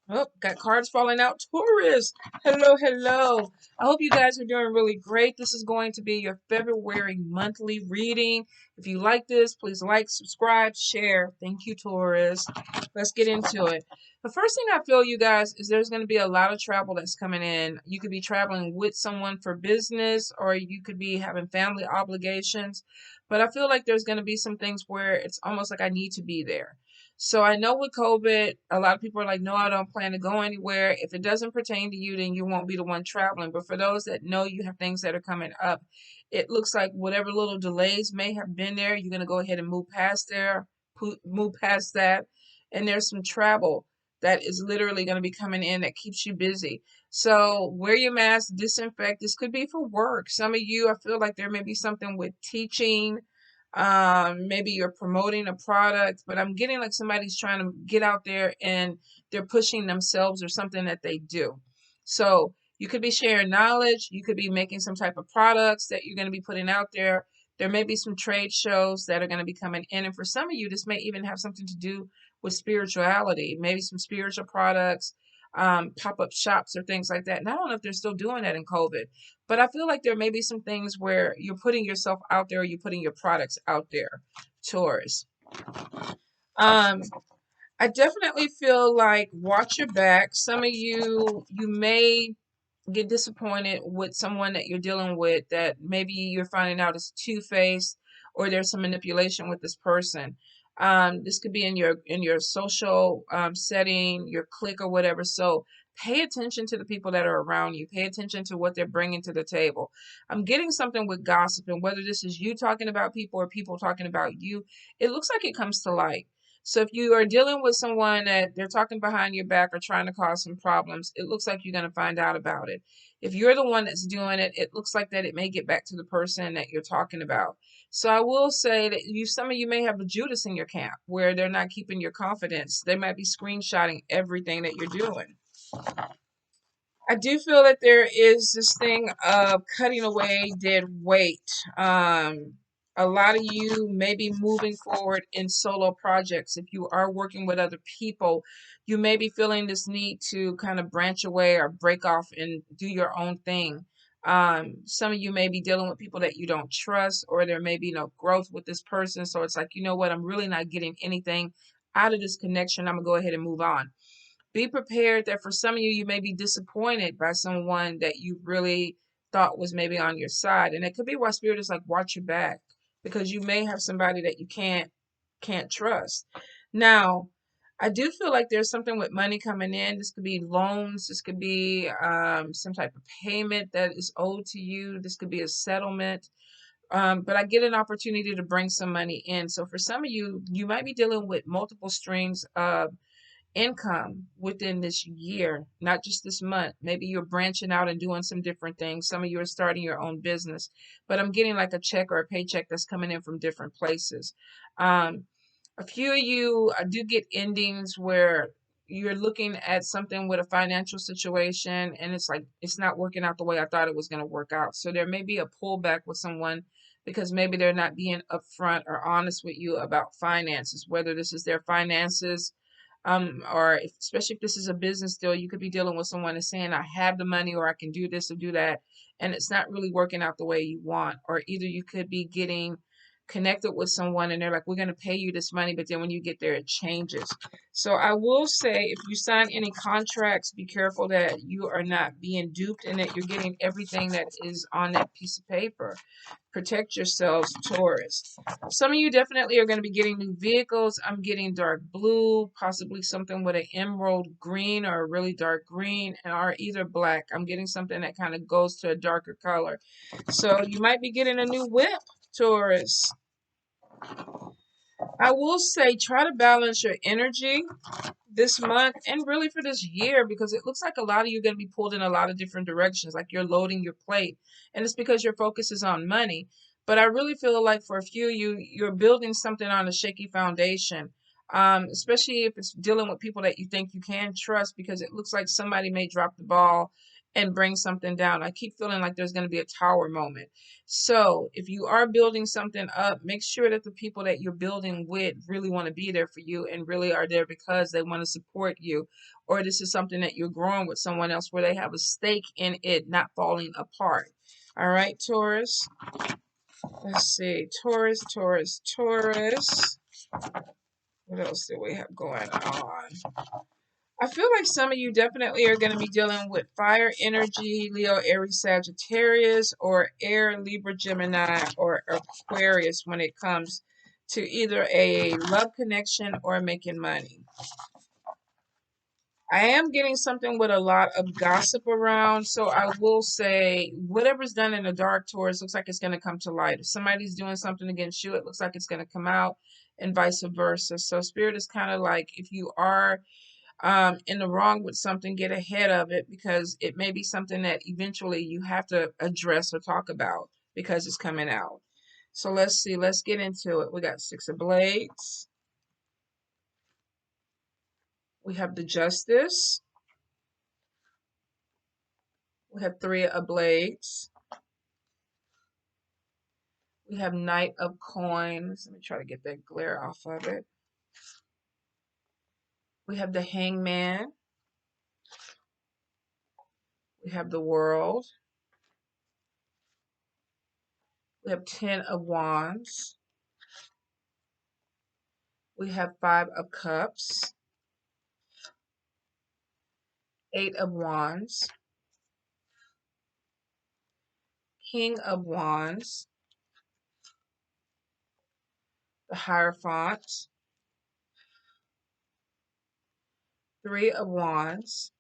Oh, got cards falling out. Taurus. Hello, hello. I hope you guys are doing really great. This is going to be your February monthly reading. If you like this, please like, subscribe, share. Thank you, Taurus. Let's get into it. The first thing I feel, you guys, is there's going to be a lot of travel that's coming in. You could be traveling with someone for business, or you could be having family obligations. But I feel like there's going to be some things where it's almost like I need to be there. So I know with COVID, a lot of people are like, no, I don't plan to go anywhere. If it doesn't pertain to you, then you won't be the one traveling. But for those that know you have things that are coming up, it looks like whatever little delays may have been there, you're going to go ahead and move past that. And there's some travel that is literally going to be coming in that keeps you busy. So wear your mask, disinfect. This could be for work. Some of you, I feel like there may be something with teaching, maybe you're promoting a product, but I'm getting like somebody's trying to get out there and they're pushing themselves or something that they do. So you could be sharing knowledge, you could be making some type of products that you're going to be putting out there. There may be some trade shows that are going to be coming in, and for some of you this may even have something to do with spirituality, maybe some spiritual products, pop-up shops or things like that. And I don't know if they're still doing that in COVID, but I feel like there may be some things where you're putting yourself out there, you're putting your products out there, Taurus. Um, I definitely feel like watch your back. Some of you may get disappointed with someone that you're dealing with that maybe you're finding out is two-faced or there's some manipulation with this person. This could be in your social setting, your clique or whatever. So pay attention to the people that are around you. Pay attention to what they're bringing to the table. I'm getting something with gossip, and whether this is you talking about people or people talking about you, it looks like it comes to light. So if you are dealing with someone that they're talking behind your back or trying to cause some problems, it looks like you're going to find out about it. If you're the one that's doing it, it looks like that it may get back to the person that you're talking about. So I will say that some of you may have a Judas in your camp where they're not keeping your confidence. They might be screenshotting everything that you're doing. I do feel that there is this thing of cutting away dead weight. A lot of you may be moving forward in solo projects. If you are working with other people, you may be feeling this need to kind of branch away or break off and do your own thing. Some of you may be dealing with people that you don't trust, or there may be no growth with this person. So it's like, you know what, I'm really not getting anything out of this connection. I'm going to go ahead and move on. Be prepared that for some of you, you may be disappointed by someone that you really thought was maybe on your side. And it could be why Spirit is like, watch your back, because you may have somebody that you can't trust. Now, I do feel like there's something with money coming in. This could be loans. This could be some type of payment that is owed to you. This could be a settlement. But I get an opportunity to bring some money in. So for some of you, you might be dealing with multiple streams of income within this year, not just this month. Maybe you're branching out and doing some different things. Some of you are starting your own business, but I'm getting like a check or a paycheck that's coming in from different places. Um, a few of you do get endings where you're looking at something with a financial situation and it's like it's not working out the way I thought it was going to work out. So there may be a pullback with someone because maybe they're not being upfront or honest with you about finances, whether this is their finances, or especially if this is a business deal, you could be dealing with someone that's saying, I have the money or I can do this or do that, and it's not really working out the way you want. Or either you could be getting connected with someone and they're like, we're going to pay you this money, but then when you get there, it changes. So I will say, if you sign any contracts, be careful that you are not being duped and that you're getting everything that is on that piece of paper. Protect yourselves, Taurus. Some of you definitely are going to be getting new vehicles. I'm getting dark blue, possibly something with an emerald green or a really dark green, or either black. I'm getting something that kind of goes to a darker color. So you might be getting a new whip, Taurus. I will say try to balance your energy this month and really for this year, because it looks like a lot of you are going to be pulled in a lot of different directions, like you're loading your plate, and it's because your focus is on money. But I really feel like for a few of you, you're building something on a shaky foundation, especially if it's dealing with people that you think you can trust, because it looks like somebody may drop the ball and bring something down. I keep feeling like there's going to be a tower moment. So if you are building something up, make sure that the people that you're building with really want to be there for you and really are there because they want to support you. Or this is something that you're growing with someone else where they have a stake in it not falling apart. All right, Taurus. Let's see. Taurus, Taurus, Taurus. What else do we have going on? I feel like some of you definitely are going to be dealing with fire energy, Leo, Aries, Sagittarius, or air, Libra, Gemini, or Aquarius when it comes to either a love connection or making money. I am getting something with a lot of gossip around, so I will say whatever's done in the dark, Taurus, looks like it's going to come to light. If somebody's doing something against you, it looks like it's going to come out, and vice versa. So Spirit is kind of like, if you are in the wrong with something, get ahead of it, because it may be something that eventually you have to address or talk about because it's coming out. So let's see, let's get into it. We got Six of Blades. We have the Justice. We have Three of Blades. We have Knight of Coins. Let me try to get that glare off of it. We have the Hangman. We have the World. We have 10 of Wands. We have 5 of Cups. 8 of Wands. King of Wands. The Hierophant. 3 of Wands.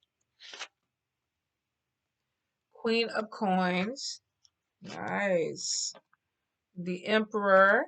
Queen of Coins. Nice. The Emperor.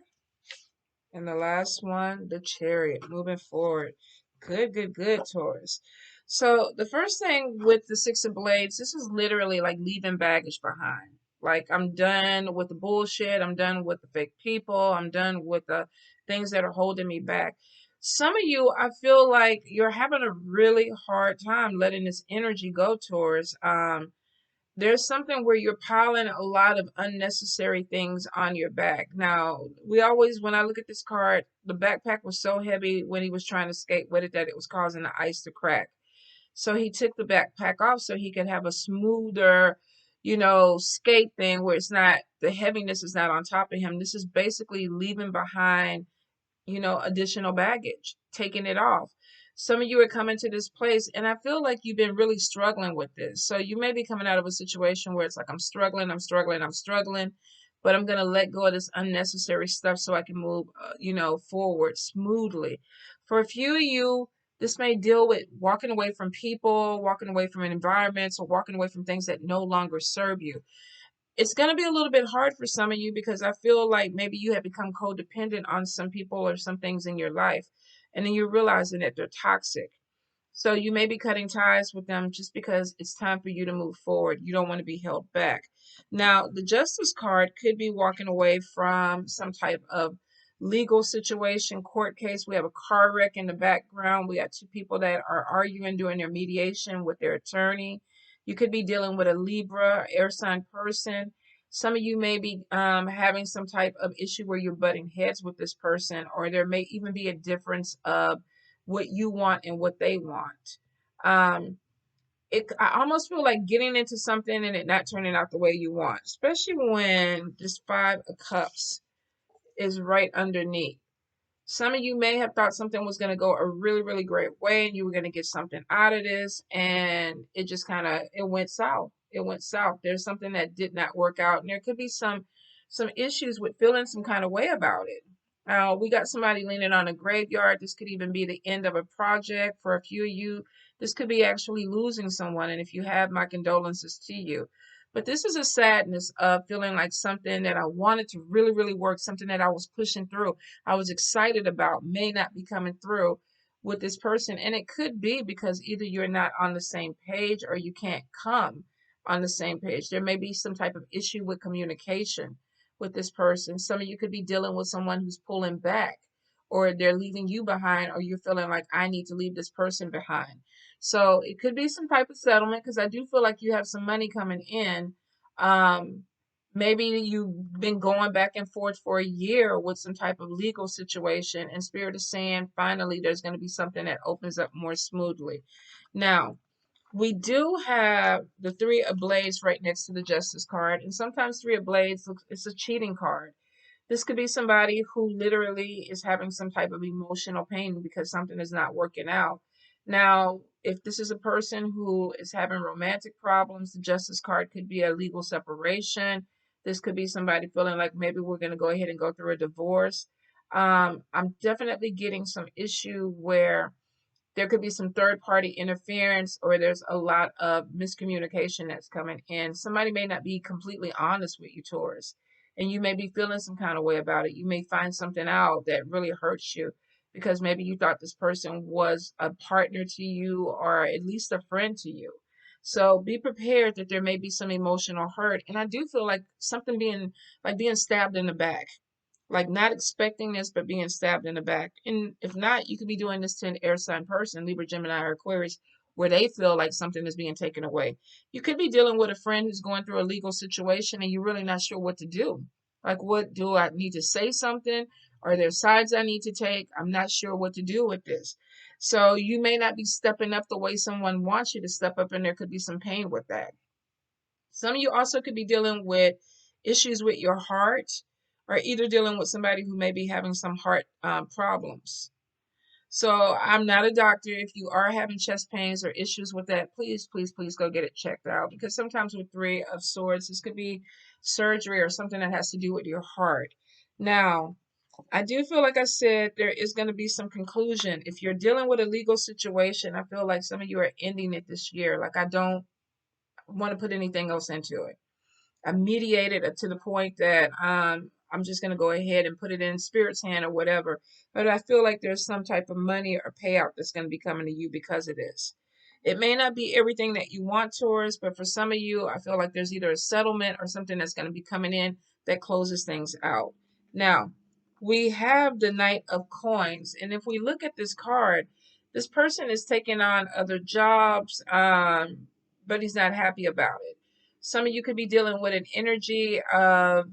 And the last one, the Chariot. Moving forward. Good, good, good, Taurus. So the first thing with the Six of Blades, this is literally like leaving baggage behind. Like, I'm done with the bullshit. I'm done with the fake people. I'm done with the things that are holding me back. Some of you, I feel like you're having a really hard time letting this energy go, Taurus. There's something where you're piling a lot of unnecessary things on your back. Now, when I look at this card, the backpack was so heavy when he was trying to skate with it that it was causing the ice to crack. So he took the backpack off so he could have a smoother, skate thing where the heaviness is not on top of him. This is basically leaving behind additional baggage, taking it off. Some of you are coming to this place, and I feel like you've been really struggling with this. So you may be coming out of a situation where it's like, I'm struggling, but I'm going to let go of this unnecessary stuff so I can move, forward smoothly. For a few of you, this may deal with walking away from people, walking away from environments, or walking away from things that no longer serve you. It's going to be a little bit hard for some of you because I feel like maybe you have become codependent on some people or some things in your life, and then you're realizing that they're toxic. So you may be cutting ties with them just because it's time for you to move forward. You don't want to be held back. Now, the Justice card could be walking away from some type of legal situation, court case. We have a car wreck in the background. We got two people that are arguing during their mediation with their attorney. You could be dealing with a Libra, air sign person. Some of you may be having some type of issue where you're butting heads with this person, or there may even be a difference of what you want and what they want. I almost feel like getting into something and it not turning out the way you want, especially when this 5 of Cups is right underneath. Some of you may have thought something was going to go a really, really great way and you were going to get something out of this, and it just it went south. It went south. There's something that did not work out, and there could be some issues with feeling some kind of way about it. We got somebody leaning on a graveyard. This could even be the end of a project. For a few of you, this could be actually losing someone, and if you have, my condolences to you. But this is a sadness of feeling like something that I wanted to really, really work, something that I was pushing through, I was excited about, may not be coming through with this person. And it could be because either you're not on the same page or you can't come on the same page. There may be some type of issue with communication with this person. Some of you could be dealing with someone who's pulling back, or they're leaving you behind, or you're feeling like I need to leave this person behind. So it could be some type of settlement because I do feel like you have some money coming in. Um, Maybe you've been going back and forth for a year with some type of legal situation, and Spirit is saying finally there's going to be something that opens up more smoothly. Now, we do have the Three of Blades right next to the Justice card, and sometimes Three of Blades looks, it's a cheating card. This could be somebody who literally is having some type of emotional pain because something is not working out. Now, if this is a person who is having romantic problems, the Justice card could be a legal separation. This could be somebody feeling like maybe we're going to go ahead and go through a divorce. I'm definitely getting some issue where there could be some third party interference, or there's a lot of miscommunication that's coming in. Somebody may not be completely honest with you, Taurus, and you may be feeling some kind of way about it. You may find something out that really hurts you because maybe you thought this person was a partner to you or at least a friend to you. So be prepared that there may be some emotional hurt. And I do feel like something being stabbed in the back, like not expecting this, but being stabbed in the back. And if not, you could be doing this to an air sign person, Libra, Gemini, or Aquarius, where they feel like something is being taken away. You could be dealing with a friend who's going through a legal situation and you're really not sure what to do. Like, what do I need to say something? Are there sides I need to take? I'm not sure what to do with this. So you may not be stepping up the way someone wants you to step up, and there could be some pain with that. Some of you also could be dealing with issues with your heart, or either dealing with somebody who may be having some heart problems. So I'm not a doctor. If you are having chest pains or issues with that, please, please, please go get it checked out. Because sometimes with Three of Swords, this could be surgery or something that has to do with your heart. Now, I do feel like I said there is going to be some conclusion. If you're dealing with a legal situation, I feel like some of you are ending it this year. Like, I don't want to put anything else into it. I mediated it to the point that I'm just going to go ahead and put it in Spirit's hand or whatever. But I feel like there's some type of money or payout that's going to be coming to you because of this. It may not be everything that you want, Taurus, but for some of you, I feel like there's either a settlement or something that's going to be coming in that closes things out. Now, we have the Knight of Coins. And if we look at this card, this person is taking on other jobs, but he's not happy about it. Some of you could be dealing with an energy of,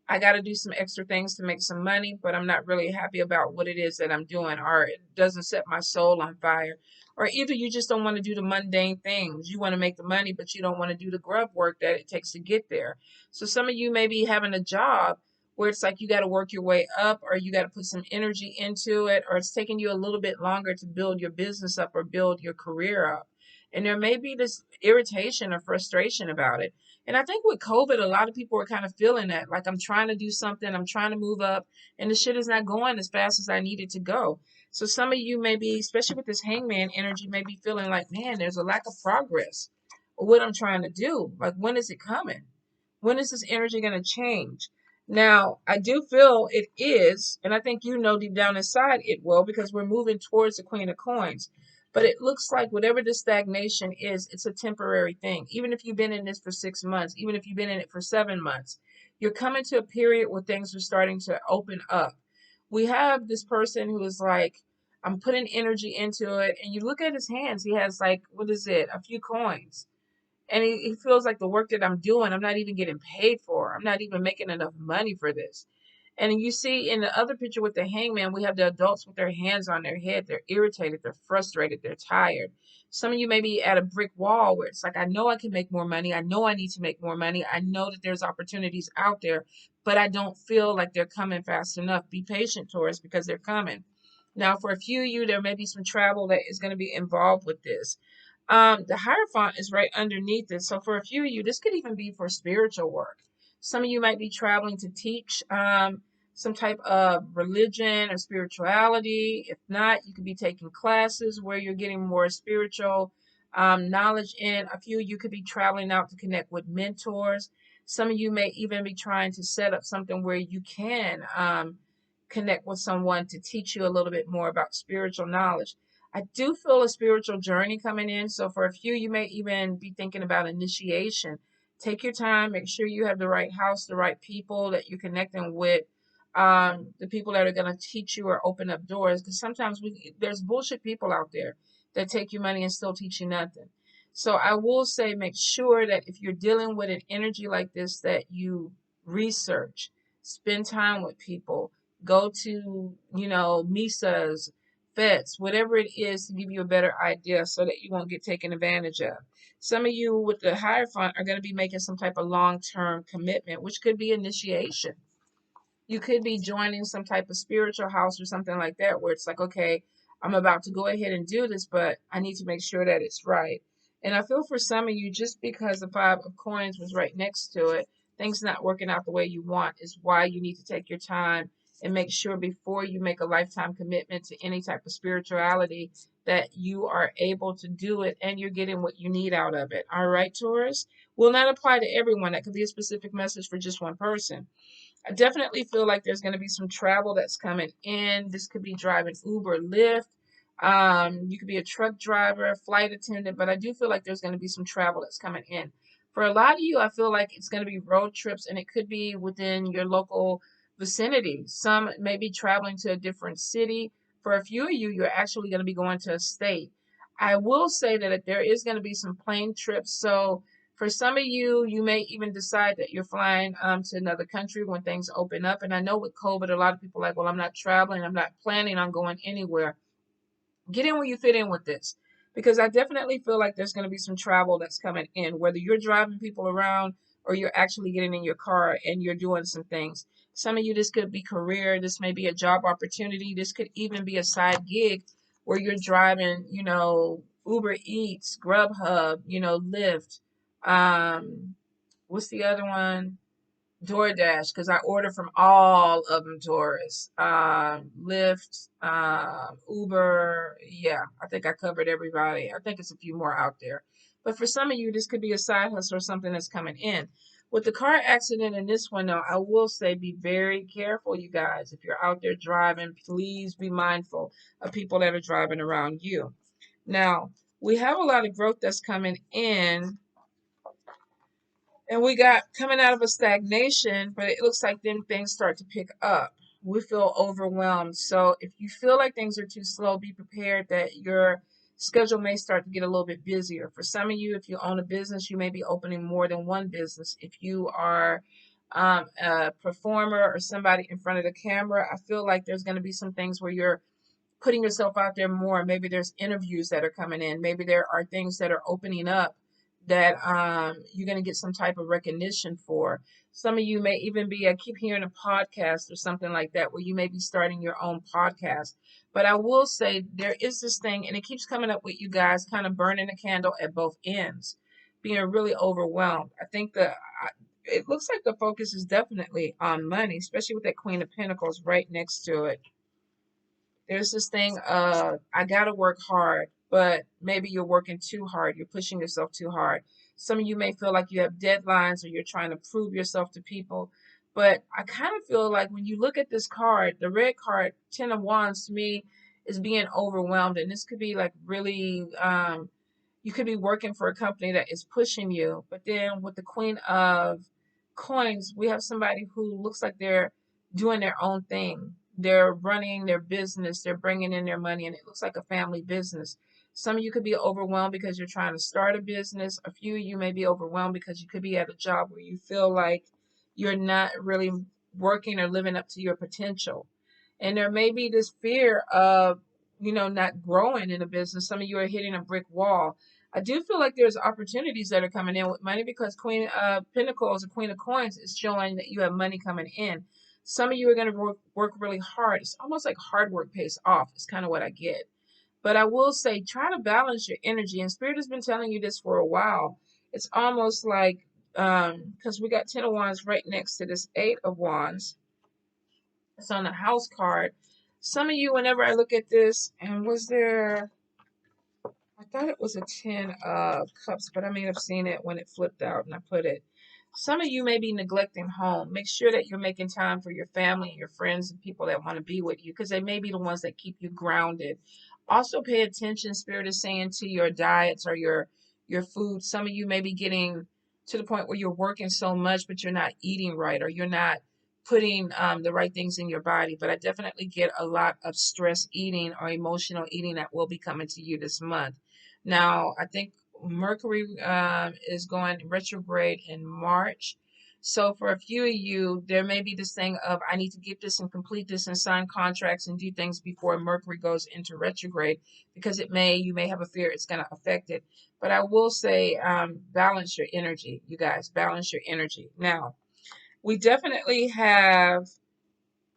I got to do some extra things to make some money, but I'm not really happy about what it is that I'm doing, or it doesn't set my soul on fire. Or either you just don't want to do the mundane things. You want to make the money, but you don't want to do the grub work that it takes to get there. So some of you may be having a job where it's like you got to work your way up, or you got to put some energy into it, or it's taking you a little bit longer to build your business up or build your career up. And there may be this irritation or frustration about it. And I think with COVID, a lot of people are kind of feeling that. Like, I'm trying to do something, I'm trying to move up, and the shit is not going as fast as I need it to go. So some of you may be, especially with this hangman energy, may be feeling like, man, there's a lack of progress of what I'm trying to do. Like, when is it coming? When is this energy going to change? Now, I do feel it is, and I think you know deep down inside it will, because we're moving towards the Queen of Coins. But it looks like whatever the stagnation is, it's a temporary thing. Even if you've been in this for 6 months, even if you've been in it for 7 months, you're coming to a period where things are starting to open up. We have this person who is like, I'm putting energy into it. And you look at his hands, he has like, what is it? A few coins. And he feels like the work that I'm doing, I'm not even getting paid for. I'm not even making enough money for this. And you see in the other picture with the hangman, we have the adults with their hands on their head. They're irritated, they're frustrated, they're tired. Some of you may be at a brick wall where it's like, I know I can make more money. I know I need to make more money. I know that there's opportunities out there, but I don't feel like they're coming fast enough. Be patient, Taurus, because they're coming. Now, for a few of you, there may be some travel that is going to be involved with this. The Hierophant is right underneath it. So for a few of you, this could even be for spiritual work. Some of you might be traveling to teach some type of religion or spirituality. If not, you could be taking classes where you're getting more spiritual knowledge in. A few of you could be traveling out to connect with mentors. Some of you may even be trying to set up something where you can connect with someone to teach you a little bit more about spiritual knowledge. I do feel a spiritual journey coming in. So for a few, you may even be thinking about initiation. Take your time, make sure you have the right house, the right people that you're connecting with the people that are going to teach you or open up doors. Because sometimes there's bullshit people out there that take your money and still teach you nothing. So I will say, make sure that if you're dealing with an energy like this, that you research, spend time with people, go to, misas, fets, whatever it is to give you a better idea so that you won't get taken advantage of. Some of you with the higher fund are going to be making some type of long-term commitment, which could be initiation. You could be joining some type of spiritual house or something like that where it's like, okay, I'm about to go ahead and do this, but I need to make sure that it's right. And I feel for some of you, just because the Five of Coins was right next to it, things not working out the way you want is why you need to take your time and make sure before you make a lifetime commitment to any type of spirituality that you are able to do it and you're getting what you need out of it. All right, Taurus? Will not apply to everyone. That could be a specific message for just one person. I definitely feel like there's going to be some travel that's coming in. This could be driving Uber, Lyft. You could be a truck driver, a flight attendant, but I do feel like there's going to be some travel that's coming in. For a lot of you, I feel like it's going to be road trips and it could be within your local vicinity. Some may be traveling to a different city. For a few of you, you're actually going to be going to a state. I will say that there is going to be some plane trips. So for some of you, you may even decide that you're flying to another country when things open up. And I know with COVID, a lot of people are like, well, I'm not traveling. I'm not planning on going anywhere. Get in where you fit in with this. Because I definitely feel like there's going to be some travel that's coming in, whether you're driving people around or you're actually getting in your car and you're doing some things. Some of you, this could be career. This may be a job opportunity. This could even be a side gig where you're driving, Uber Eats, Grubhub, Lyft. What's the other one? DoorDash, because I order from all of them, Taurus. Lyft, Uber. Yeah, I think I covered everybody. I think it's a few more out there. But for some of you, this could be a side hustle or something that's coming in. With the car accident in this one, though, I will say be very careful, you guys. If you're out there driving, please be mindful of people that are driving around you. Now, we have a lot of growth that's coming in and we got coming out of a stagnation, but it looks like then things start to pick up. We feel overwhelmed. So if you feel like things are too slow, be prepared that your schedule may start to get a little bit busier. For some of you, if you own a business, you may be opening more than one business. If you are a performer or somebody in front of the camera, I feel like there's going to be some things where you're putting yourself out there more. Maybe there's interviews that are coming in. Maybe there are things that are opening up that you're going to get some type of recognition for. Some of you may even be, I keep hearing a podcast or something like that, where you may be starting your own podcast. But I will say there is this thing, and it keeps coming up with you guys, kind of burning the candle at both ends, being really overwhelmed. I think it looks like the focus is definitely on money, especially with that Queen of Pentacles right next to it. There's this thing of, I got to work hard, but maybe you're working too hard. You're pushing yourself too hard. Some of you may feel like you have deadlines or you're trying to prove yourself to people. But I kind of feel like when you look at this card, the red card, 10 of Wands, to me, is being overwhelmed. And this could be like really, you could be working for a company that is pushing you. But then with the Queen of Coins, we have somebody who looks like they're doing their own thing. They're running their business, they're bringing in their money, and it looks like a family business. Some of you could be overwhelmed because you're trying to start a business. A few of you may be overwhelmed because you could be at a job where you feel like you're not really working or living up to your potential. And there may be this fear of, not growing in a business. Some of you are hitting a brick wall. I do feel like there's opportunities that are coming in with money because Queen of Pentacles and Queen of Coins is showing that you have money coming in. Some of you are going to work really hard. It's almost like hard work pays off. It's kind of what I get. But I will say, try to balance your energy. And Spirit has been telling you this for a while. It's almost like, because we got 10 of Wands right next to this 8 of Wands. It's on the house card. Some of you, whenever I look at this, and I thought it was a 10 of Cups, but I may have seen it when it flipped out and I put it. Some of you may be neglecting home. Make sure that you're making time for your family and your friends and people that want to be with you because they may be the ones that keep you grounded. Also pay attention, Spirit is saying, to your diets or your food. Some of you may be getting to the point where you're working so much, but you're not eating right or you're not putting the right things in your body. But I definitely get a lot of stress eating or emotional eating that will be coming to you this month. Now, I think Mercury is going retrograde in March. So for a few of you, there may be this thing of I need to get this and complete this and sign contracts and do things before Mercury goes into retrograde because you may have a fear it's going to affect it. But I will say balance your energy, you guys, balance your energy. Now, we definitely have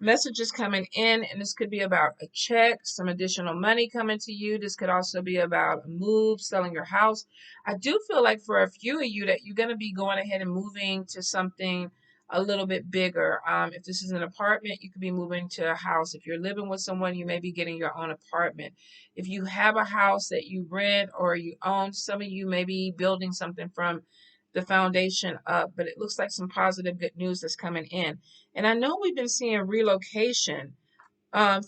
messages coming in, and this could be about a check, some additional money coming to you. This could also be about a move, selling your house. I do feel like for a few of you that you're going to be going ahead and moving to something a little bit bigger. If this is an apartment, you could be moving to a house. If you're living with someone, you may be getting your own apartment. If you have a house that you rent or you own, some of you may be building something from the foundation up, but it looks like some positive good news that's coming in. And I know we've been seeing relocation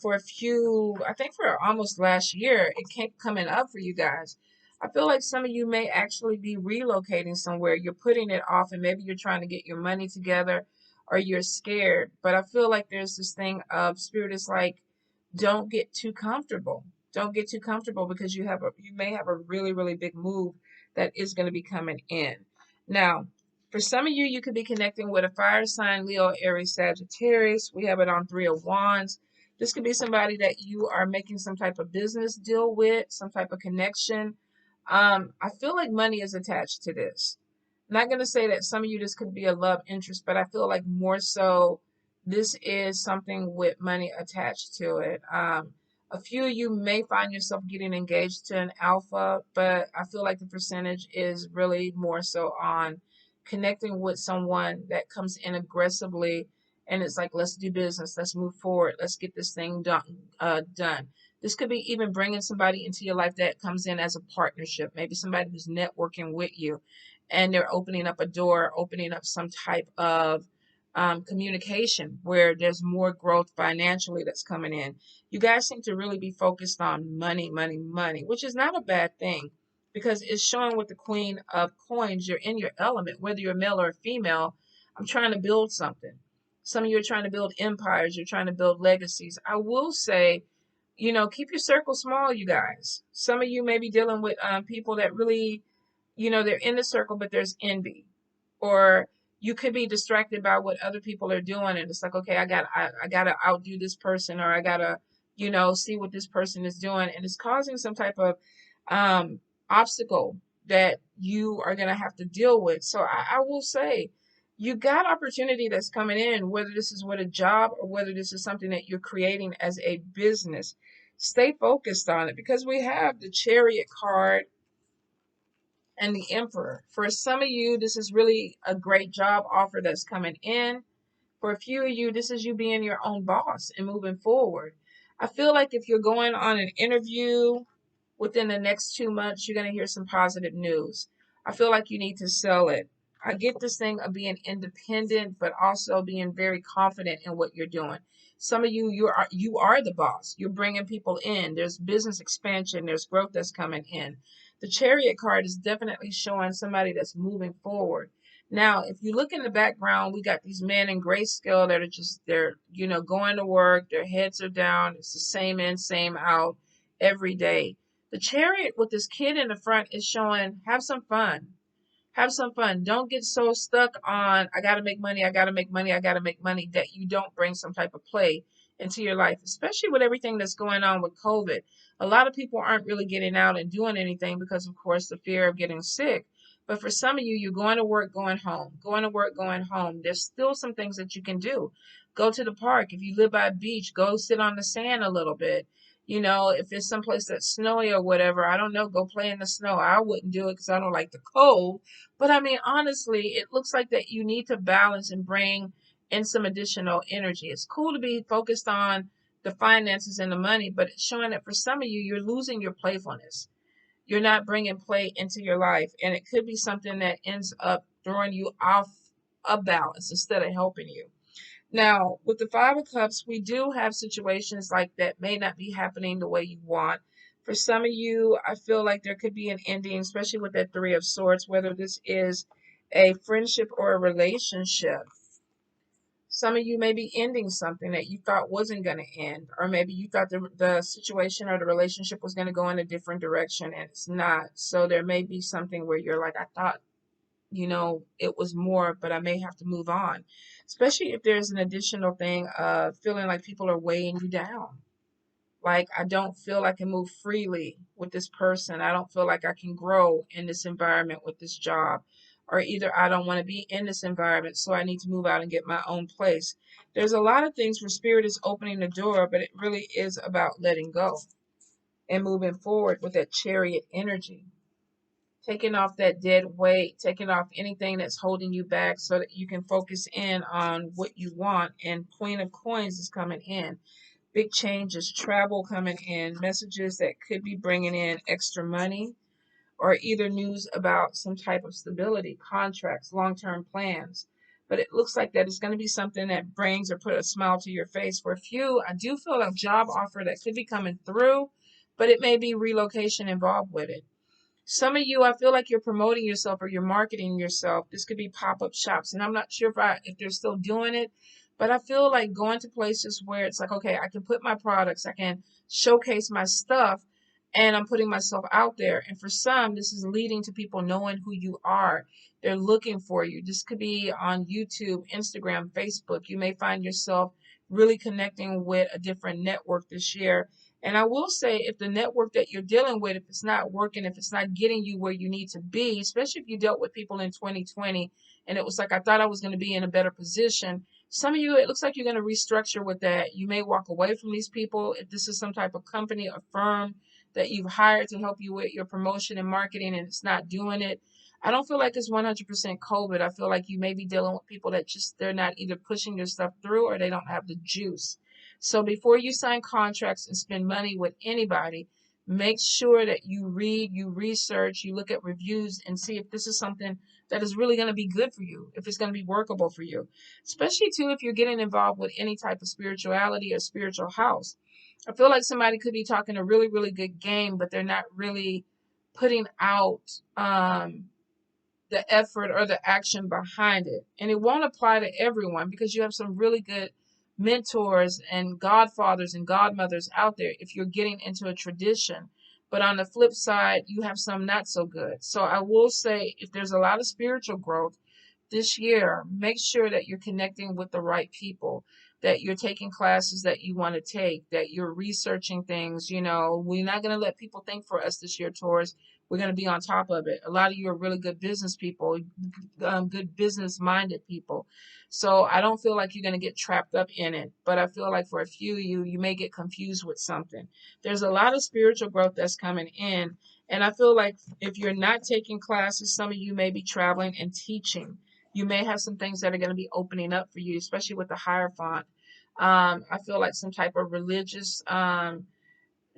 for a few, I think for almost last year, it kept coming up for you guys. I feel like some of you may actually be relocating somewhere. You're putting it off, and maybe you're trying to get your money together or you're scared. But I feel like there's this thing of spirit is like, don't get too comfortable. Don't get too comfortable because you may have a really, really big move that is going to be coming in. Now, for some of you, you could be connecting with a fire sign, Leo, Aries, Sagittarius. We have it on Three of Wands. This could be somebody that you are making some type of business deal with, some type of connection. I feel like money is attached to this. I'm not going to say that some of you this could be a love interest, but I feel like more so this is something with money attached to it. A few of you may find yourself getting engaged to an alpha, but I feel like the percentage is really more so on connecting with someone that comes in aggressively and it's like, let's do business, let's move forward, let's get this thing done. This could be even bringing somebody into your life that comes in as a partnership, maybe somebody who's networking with you and they're opening up a door, opening up some type of communication where there's more growth financially that's coming in. You guys seem to really be focused on money, money, money, which is not a bad thing because it's showing with the Queen of Coins, you're in your element, whether you're male or female. I'm trying to build something. Some of you are trying to build empires, you're trying to build legacies. I will say, keep your circle small, you guys. Some of you may be dealing with people that really, they're in the circle, but there's envy. Or you could be distracted by what other people are doing, and it's like, okay, I gotta outdo this person, or I gotta, see what this person is doing, and it's causing some type of um, obstacle that you are gonna have to deal with. So I will say, you got opportunity that's coming in, whether this is with a job or whether this is something that you're creating as a business. Stay focused on it because we have the Chariot card and the Emperor. For some of you, this is really a great job offer that's coming in. For a few of you, this is you being your own boss and moving forward. I feel like if you're going on an interview within the next 2 months, you're going to hear some positive news. I feel like you need to sell it. I get this thing of being independent, but also being very confident in what you're doing. Some of you, you are the boss. You're bringing people in. There's business expansion. There's growth that's coming in. The Chariot card is definitely showing somebody that's moving forward. Now, if you look in the background, we got these men in grayscale that are just they're going to work. Their heads are down. It's the same in, same out every day. The Chariot with this kid in the front is showing have some fun. Have some fun. Don't get so stuck on, I got to make money, I got to make money, I got to make money, that you don't bring some type of play into your life, especially with everything that's going on with COVID. A lot of people aren't really getting out and doing anything because, of course, the fear of getting sick. But for some of you, you're going to work, going home, going to work, going home. There's still some things that you can do. Go to the park. If you live by a beach, go sit on the sand a little bit. If it's someplace that's snowy or whatever, I don't know, go play in the snow. I wouldn't do it because I don't like the cold. But I mean, honestly, it looks like that you need to balance and bring in some additional energy. It's cool to be focused on the finances and the money, but it's showing that for some of you, you're losing your playfulness. You're not bringing play into your life. And it could be something that ends up throwing you off a balance instead of helping you. Now, with the Five of Cups, we do have situations like that may not be happening the way you want. For some of you, I feel like there could be an ending, especially with that Three of Swords, whether this is a friendship or a relationship. Some of you may be ending something that you thought wasn't going to end, or maybe you thought the situation or the relationship was going to go in a different direction and it's not. So there may be something where you're like, I thought, it was more, but I may have to move on. Especially if there's an additional thing of feeling like people are weighing you down. Like, I don't feel I can move freely with this person. I don't feel like I can grow in this environment with this job. Or either I don't want to be in this environment, so I need to move out and get my own place. There's a lot of things where spirit is opening the door, but it really is about letting go and moving forward with that chariot energy. Taking off that dead weight, taking off anything that's holding you back so that you can focus in on what you want. And Queen of Coins is coming in. Big changes, travel coming in, messages that could be bringing in extra money, or either news about some type of stability, contracts, long-term plans. But it looks like that it's going to be something that brings or put a smile to your face. For a few, I do feel a job offer that could be coming through, but it may be relocation involved with it. Some of you, I feel like you're promoting yourself or you're marketing yourself. This could be pop-up shops, and I'm not sure if they're still doing it, but I feel like going to places where it's like, okay, I can put my products, I can showcase my stuff, and I'm putting myself out there. And for some, this is leading to people knowing who you are. They're looking for you. This could be on YouTube, Instagram, Facebook. You may find yourself really connecting with a different network this year. And I will say, if the network that you're dealing with, if it's not working, if it's not getting you where you need to be, especially if you dealt with people in 2020 and it was like, I thought I was going to be in a better position. Some of you, it looks like you're going to restructure with that. You may walk away from these people. If this is some type of company or firm that you've hired to help you with your promotion and marketing and it's not doing it, I don't feel like it's 100% COVID. I feel like you may be dealing with people that they're not either pushing your stuff through or they don't have the juice. So before you sign contracts and spend money with anybody, make sure that you read, you research, you look at reviews and see if this is something that is really going to be good for you, if it's going to be workable for you. Especially too if you're getting involved with any type of spirituality or spiritual house. I feel like somebody could be talking a really, really good game, but they're not really putting out the effort or the action behind it. And it won't apply to everyone because you have some really good mentors and godfathers and godmothers out there if you're getting into a tradition. But on the flip side, you have some not so good. So I will say, if there's a lot of spiritual growth this year, make sure that you're connecting with the right people, that you're taking classes that you want to take, that you're researching things. We're not going to let people think for us this year, Taurus. We're going to be on top of it. A lot of you are really good business people, good business minded people. So I don't feel like you're going to get trapped up in it. But I feel like for a few of you, you may get confused with something. There's a lot of spiritual growth that's coming in. And I feel like if you're not taking classes, some of you may be traveling and teaching. You may have some things that are going to be opening up for you, especially with the Hierophant. I feel like some type of religious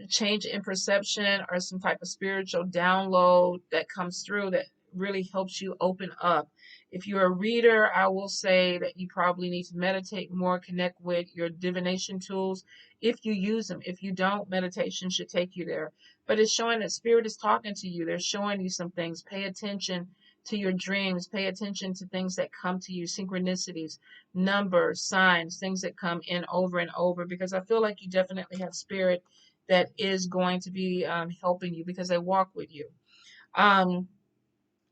change in perception or some type of spiritual download that comes through that really helps you open up. If you're a reader, I will say that you probably need to meditate more, connect with your divination tools if you use them. If you don't, meditation should take you there. But it's showing that spirit is talking to you. They're showing you some things. Pay attention to your dreams. Pay attention to things that come to you, synchronicities, numbers, signs, things that come in over and over, because I feel like you definitely have spirit that is going to be helping you because they walk with you.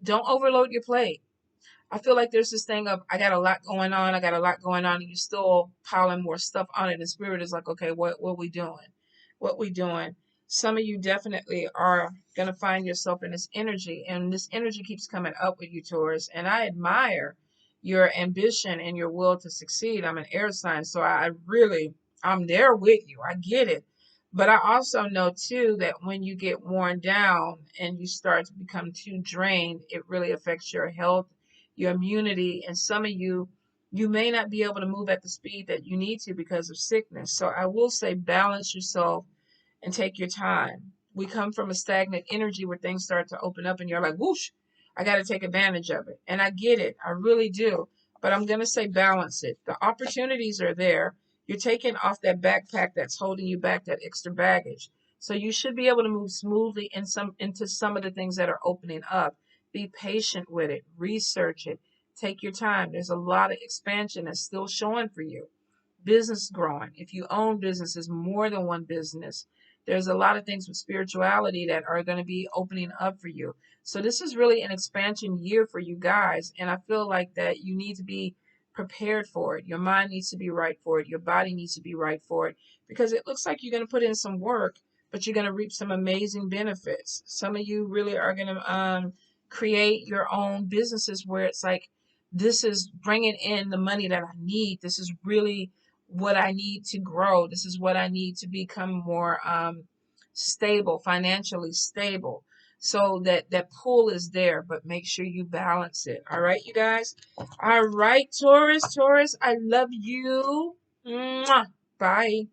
Don't overload your plate. I feel like there's this thing of, I got a lot going on, and you're still piling more stuff on it. And spirit is like, okay, what we doing? What we doing? Some of you definitely are going to find yourself in this energy, and this energy keeps coming up with you, Taurus. And I admire your ambition and your will to succeed. I'm an air sign, so I'm there with you. I get it. But I also know too that when you get worn down and you start to become too drained, it really affects your health, your immunity, and some of you may not be able to move at the speed that you need to because of sickness. So I will say, balance yourself and take your time. We come from a stagnant energy where things start to open up and you're like, whoosh, I got to take advantage of it. And I get it. I really do. But I'm going to say balance it. The opportunities are there. You're taking off that backpack that's holding you back, that extra baggage. So you should be able to move smoothly into some of the things that are opening up. Be patient with it. Research it. Take your time. There's a lot of expansion that's still showing for you. Business growing. If you own businesses, more than one business, there's a lot of things with spirituality that are going to be opening up for you. So this is really an expansion year for you guys. And I feel like that you need to be prepared for it. Your mind needs to be right for it. Your body needs to be right for it, because it looks like you're going to put in some work, but you're going to reap some amazing benefits. Some of you really are going to create your own businesses where it's like, this is bringing in the money that I need. This is really what I need to grow. This is what I need to become more stable, financially stable. So that pull is there, but make sure you balance it. All right, you guys. All right, Taurus, I love you. Mwah. Bye.